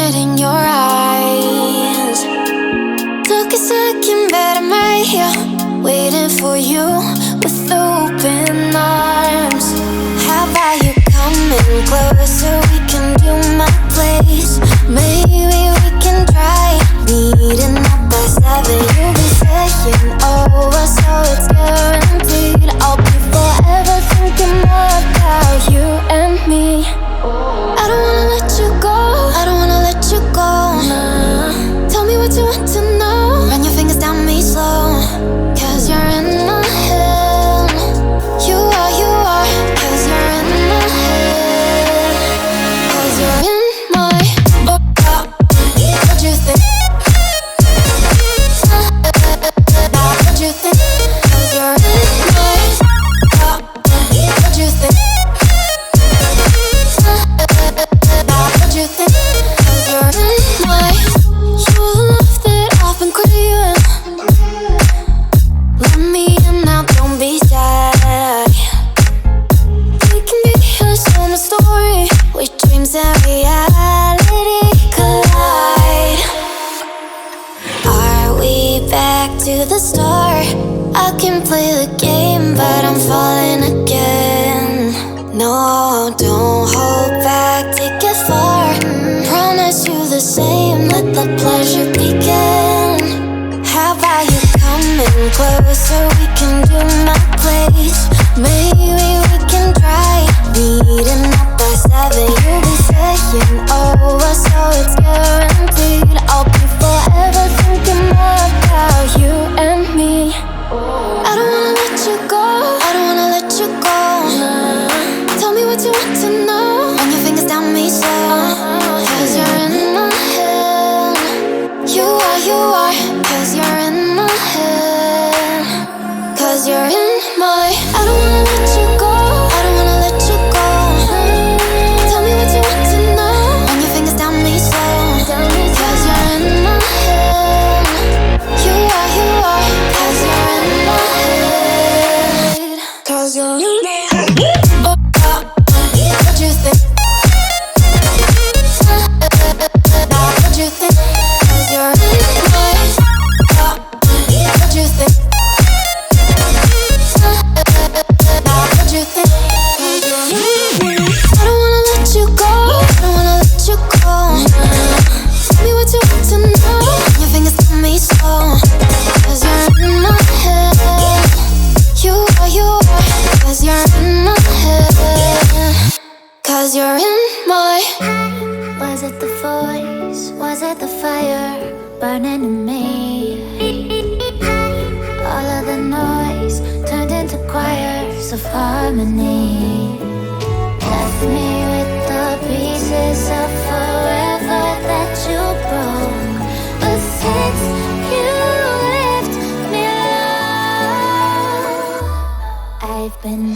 it in your eyes. Took a second, but I'm right here, waiting for you with open arms. How about you coming closer? We can do my place. Maybe we can try meeting up by 7. You'll be saying over, so it's guaranteed. I'll be forever thinking more about you and me. I don't wanna let you go, I don't wanna let you go. Tell me what you want to know. Run your fingers down me slow, 'cause you're in my head. You are, 'cause you're in my head. 'Cause you're in my what you think? What you think? 'Cause you're in my what you think? What you think? 'Cause you're in my your love that I've been craving. Let me in now, don't be shy. We can be a summer story where dreams and reality collide. Are we back to the start? I can play the game, but I'm falling again. No, don't hold back, take it far. Promise you the same, let the pleasure begin. How about you coming closer? We can do my place. Maybe we can try meeting up by 7. You'll be saying over, so it's guaranteed. I'll be forever thinking more about you and me. I don't wanna let you go, I don't wanna let you go. Tell me what you want to know. Run your fingers down me slow, 'cause you're in my head. You are, 'cause you're in my head. 'Cause you're in my I don't wanna let you go, I don't wanna let you go. Tell me what you want to know. Run your fingers down me slow, 'cause you're in my head. You are, 'cause you're in my head. 'Cause you're in my head. What you think? What you think? 'Cause you're in my what you think? What you think? 'Cause you're in I don't wanna let you go, I don't wanna let you go. Tell me what you want to know. Your fingers tell me slow, 'cause you're in my head. You are, 'cause you're in my head. 'Cause you're in my Was it the voice? Was it the fire burning in me? All of the noise turned into choirs of harmony. Left me with the pieces of forever that you broke. But since you left me alone, I've been